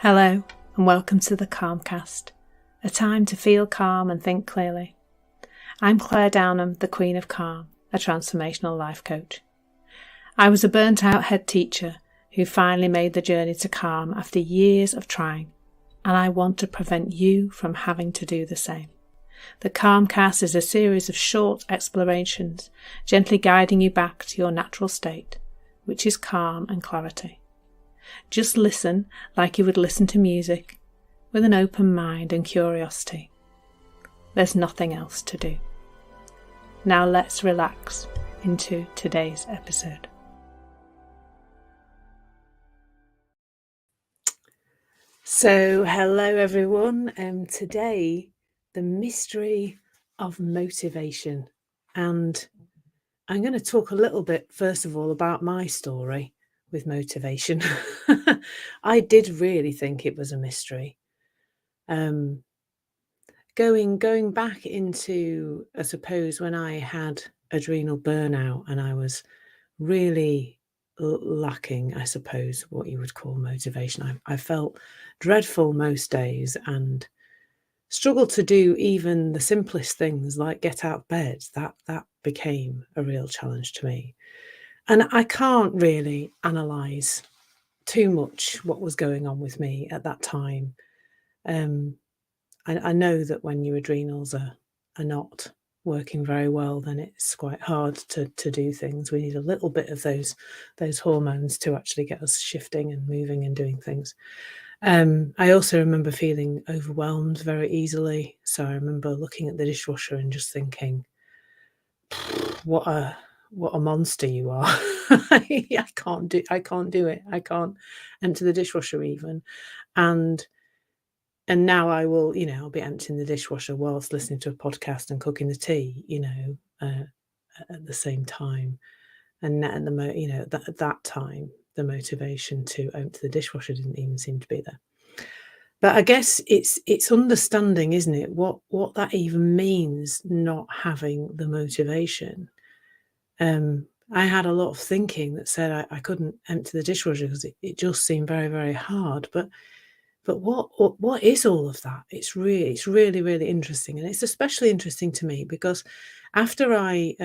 Hello and welcome to the Calmcast, a time to feel calm and think clearly. I'm Claire Downham, the Queen of Calm, a transformational life coach. I was a burnt-out head teacher who finally made the journey to calm after years of trying, and I want to prevent you from having to do the same. The Calmcast is a series of short explorations, gently guiding you back to your natural state, which is calm and clarity. Just listen like you would listen to music, with an open mind and curiosity. There's nothing else to do. Now let's relax into today's episode. So, hello everyone. Today, the mystery of motivation. And I'm going to talk a little bit, first of all, about my story with motivation. I did really think it was a mystery. Going back into, I suppose, when I had adrenal burnout and I was really lacking, I suppose, what you would call motivation. I felt dreadful most days and struggled to do even the simplest things like get out of bed. That became a real challenge to me. And I can't really analyse too much what was going on with me at that time. I know that when your adrenals are not working very well, then it's quite hard to do things. We need a little bit of those hormones to actually get us shifting and moving and doing things. I also remember feeling overwhelmed very easily. So I remember looking at the dishwasher and just thinking, what a monster you are. I can't do it. I can't empty the dishwasher even. And now I will, I'll be emptying the dishwasher whilst listening to a podcast and cooking the tea, at the same time. And at that time, the motivation to empty the dishwasher didn't even seem to be there. But I guess it's understanding, isn't it, what that even means, not having the motivation. I had a lot of thinking that said I couldn't empty the dishwasher because it just seemed very, very hard. But what is all of that? It's really, really interesting. And it's especially interesting to me because after I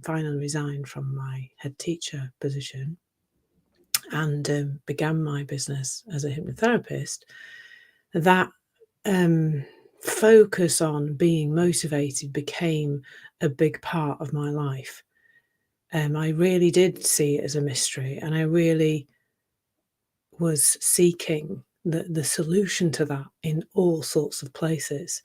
finally resigned from my head teacher position and began my business as a hypnotherapist, that focus on being motivated became a big part of my life. I really did see it as a mystery, and I really was seeking the solution to that in all sorts of places.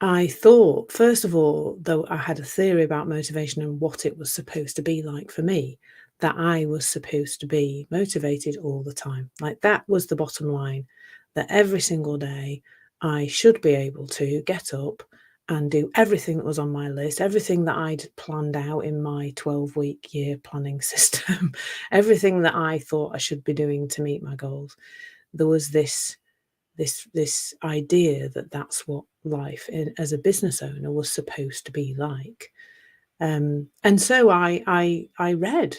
I thought, first of all, though I had a theory about motivation and what it was supposed to be like for me, that I was supposed to be motivated all the time. Like that was the bottom line, that every single day I should be able to get up and do everything that was on my list, everything that I'd planned out in my 12-week year planning system, everything that I thought I should be doing to meet my goals. There was this idea that that's what life as a business owner was supposed to be like. And so I read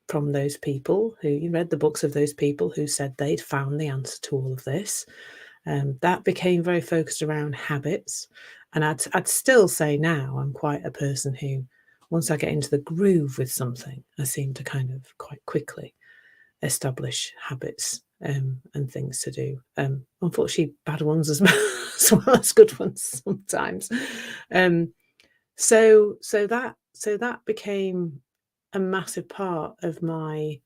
from those people who read the books of those people who said they'd found the answer to all of this. That became very focused around habits. And I'd still say now I'm quite a person who, once I get into the groove with something, I seem to kind of quite quickly establish habits and things to do. Unfortunately, bad ones as well as good ones sometimes. So that became a massive part of my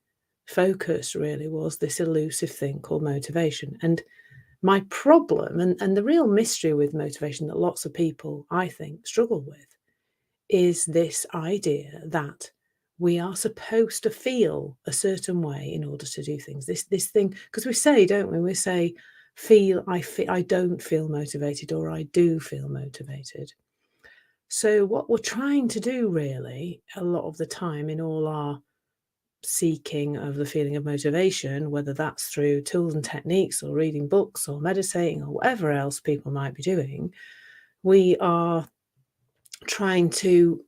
focus. Really, was this elusive thing called motivation. And my problem and the real mystery with motivation that lots of people, I think, struggle with is this idea that we are supposed to feel a certain way in order to do things. This thing, because we say, don't we? We say, I don't feel motivated, or I do feel motivated. So what we're trying to do really a lot of the time in all our seeking of the feeling of motivation, whether that's through tools and techniques or reading books or meditating or whatever else people might be doing, we are trying to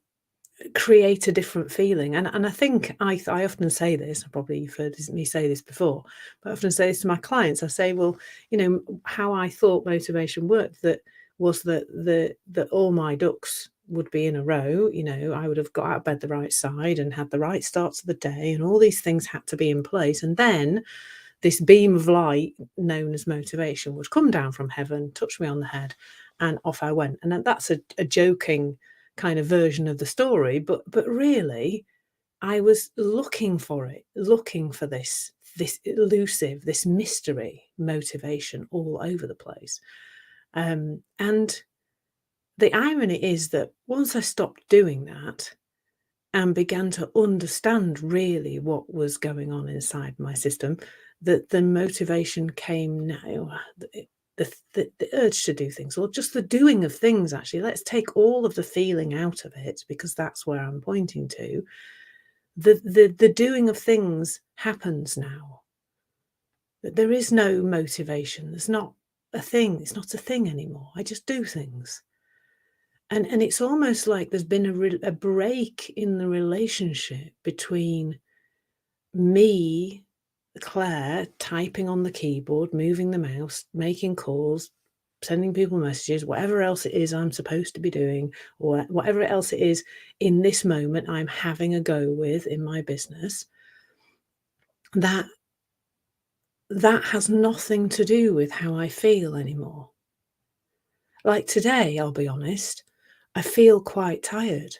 create a different feeling. And I think I often say this, probably you've heard me say this before, but I often say this to my clients. I say, well, how I thought motivation worked, that was that all my ducks would be in a row. I would have got out of bed the right side and had the right start to the day, and all these things had to be in place. And then this beam of light known as motivation would come down from heaven, touch me on the head, and off I went. And that's a joking kind of version of the story, but really, I was looking for it, looking for this elusive, this mystery motivation all over the place. And the irony is that once I stopped doing that and began to understand really what was going on inside my system, that the motivation came now, the urge to do things, or just the doing of things. Actually, let's take all of the feeling out of it, because that's where I'm pointing to. The doing of things happens now. That there is no motivation. There's not a thing. It's not a thing anymore. I just do things. And it's almost like there's been a break in the relationship between me, Claire, typing on the keyboard, moving the mouse, making calls, sending people messages, whatever else it is I'm supposed to be doing, or whatever else it is in this moment I'm having a go with in my business, that has nothing to do with how I feel anymore. Like today, I'll be honest, I feel quite tired.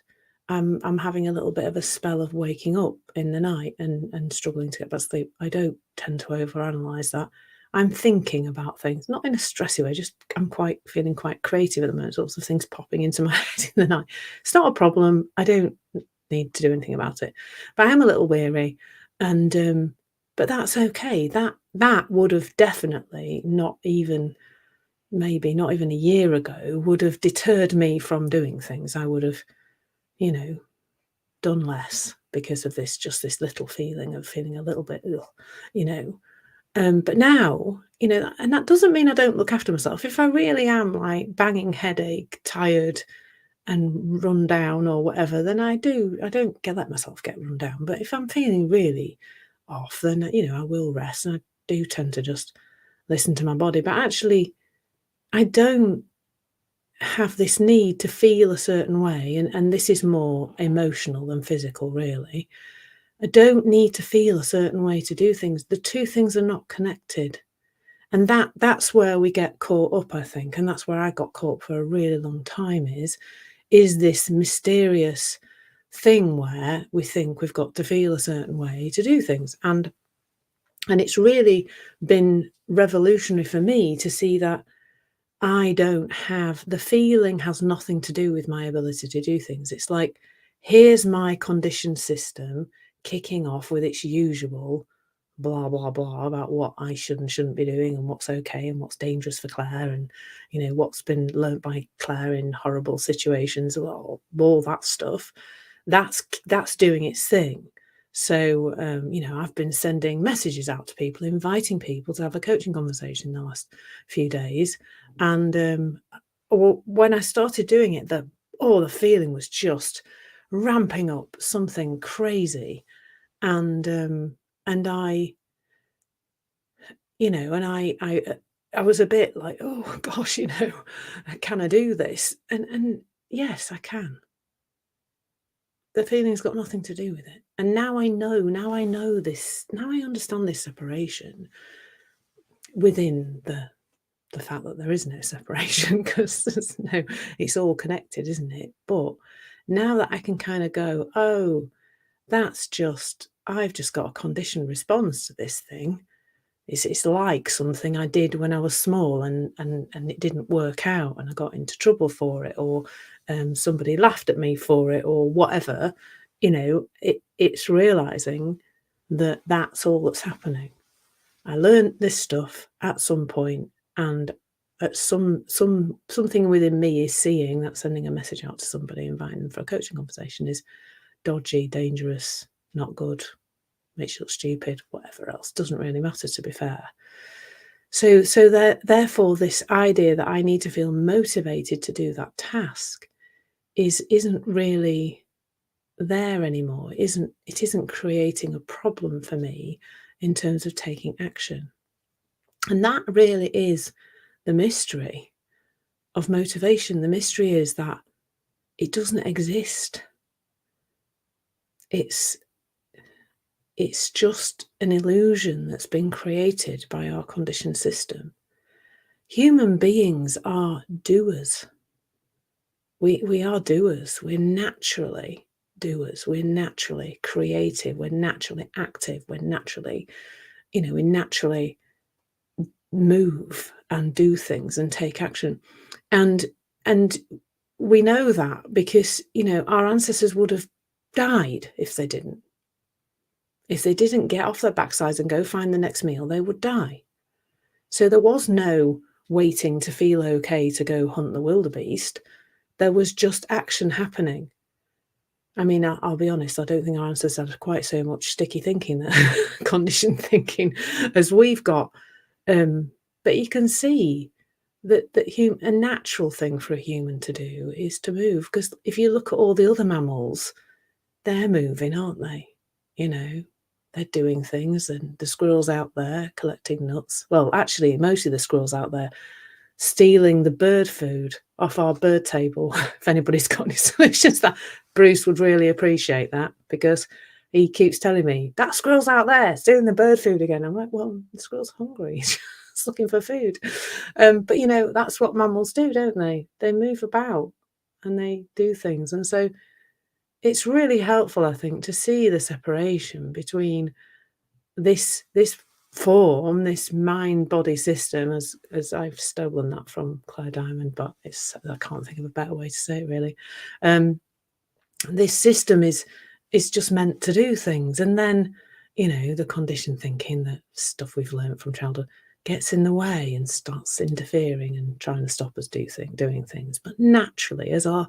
I'm having a little bit of a spell of waking up in the night and struggling to get back to sleep. I don't tend to overanalyze that. I'm thinking about things, not in a stressy way, just I'm feeling quite creative at the moment, sorts of things popping into my head in the night. It's not a problem. I don't need to do anything about it. But I am a little weary, and but that's okay. That would have definitely not even maybe not even a year ago, would have deterred me from doing things. I would have, you know, done less because of this little feeling of feeling a little bit, ugh, you know. But now, and that doesn't mean I don't look after myself. If I really am like banging headache, tired, and run down or whatever, then I don't let myself get run down. But if I'm feeling really off, then I will rest, and I do tend to just listen to my body. But actually, I don't have this need to feel a certain way, and this is more emotional than physical, really. I don't need to feel a certain way to do things. The two things are not connected. And that's where we get caught up, I think, and that's where I got caught for a really long time, is this mysterious thing where we think we've got to feel a certain way to do things. And it's really been revolutionary for me to see that I don't have the feeling has nothing to do with my ability to do things. It's like, here's my conditioned system kicking off with its usual blah, blah, blah about what I should and shouldn't be doing, and what's okay and what's dangerous for Claire, and, what's been learnt by Claire in horrible situations, all that stuff. That's doing its thing. So, I've been sending messages out to people, inviting people to have a coaching conversation in the last few days. And when I started doing it, the feeling was just ramping up, something crazy. And I, I was a bit like, oh gosh, can I do this? And yes, I can. The feeling's got nothing to do with it. And now I know this, now I understand this separation within the fact that there is no separation, because it's all connected, isn't it? But now that I can kind of go, oh, I've just got a conditioned response to this thing. It's like something I did when I was small, and it didn't work out, and I got into trouble for it, or somebody laughed at me for it, or whatever. It's realizing that that's all that's happening. I learned this stuff at some point, and at something within me is seeing that sending a message out to somebody, inviting them for a coaching conversation, is dodgy, dangerous, not good, makes you look stupid, whatever else. Doesn't really matter, to be fair. So therefore, this idea that I need to feel motivated to do that task isn't really there anymore. It isn't creating a problem for me in terms of taking action. And that really is the mystery of motivation. The mystery is that it doesn't exist. It's just an illusion that's been created by our conditioned system. Human beings are doers. We are doers. We're naturally doers. We're naturally creative. We're naturally active. We're naturally, we naturally move and do things and take action. And we know that because, our ancestors would have died if they didn't. If they didn't get off their backsides and go find the next meal, they would die. So there was no waiting to feel okay to go hunt the wildebeest. There was just action happening. I mean, I'll be honest, I don't think our ancestors had quite so much sticky thinking, conditioned thinking, as we've got. But you can see that a natural thing for a human to do is to move. Because if you look at all the other mammals, they're moving, aren't they? They're doing things, and the squirrel's out there collecting nuts. Well, actually, mostly the squirrel's out there stealing the bird food off our bird table. If anybody's got any solutions, that Bruce would really appreciate that, because he keeps telling me, that squirrel's out there stealing the bird food again. I'm like, well, the squirrel's hungry. It's looking for food. But, that's what mammals do, don't they? They move about and they do things. And so it's really helpful, I think, to see the separation between this form, this mind-body system, as I've stolen that from Claire Diamond, but I can't think of a better way to say it, really. This system is just meant to do things, and then the conditioned thinking, that stuff we've learned from childhood, gets in the way and starts interfering and trying to stop us doing things. But naturally, as our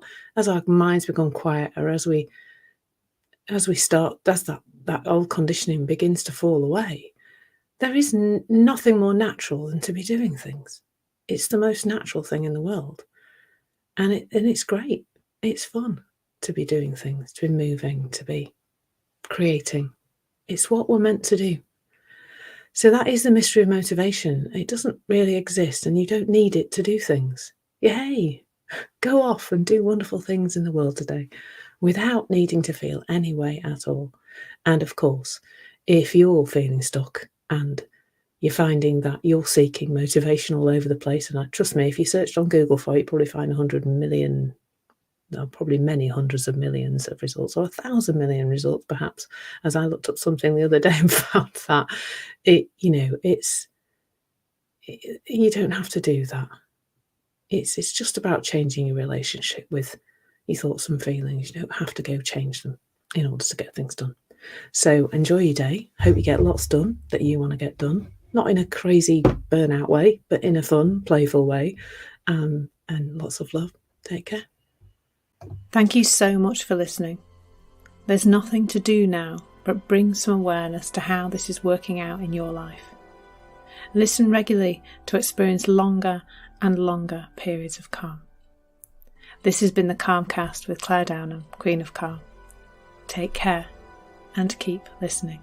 minds become quieter, as we start, that old conditioning begins to fall away. There is nothing more natural than to be doing things. It's the most natural thing in the world, and it's great. It's fun to be doing things, to be moving, to be creating. It's what we're meant to do. So that is the mystery of motivation. It doesn't really exist, and you don't need it to do things. Yay! Go off and do wonderful things in the world today without needing to feel any way at all. And of course, if you're feeling stuck and you're finding that you're seeking motivation all over the place, and trust me, if you searched on Google for it, you'd probably find 100 million, probably many hundreds of millions of results, or 1,000 million results perhaps, as I looked up something the other day and found that you don't have to do that. It's just about changing your relationship with your thoughts and feelings. You don't have to go change them in order to get things done. So enjoy your day. Hope you get lots done that you want to get done. Not in a crazy burnout way, but in a fun, playful way. And lots of love. Take care. Thank you so much for listening. There's nothing to do now but bring some awareness to how this is working out in your life. Listen regularly to experience longer and longer periods of calm. This has been the Calmcast with Claire Downham, Queen of Calm. Take care and keep listening.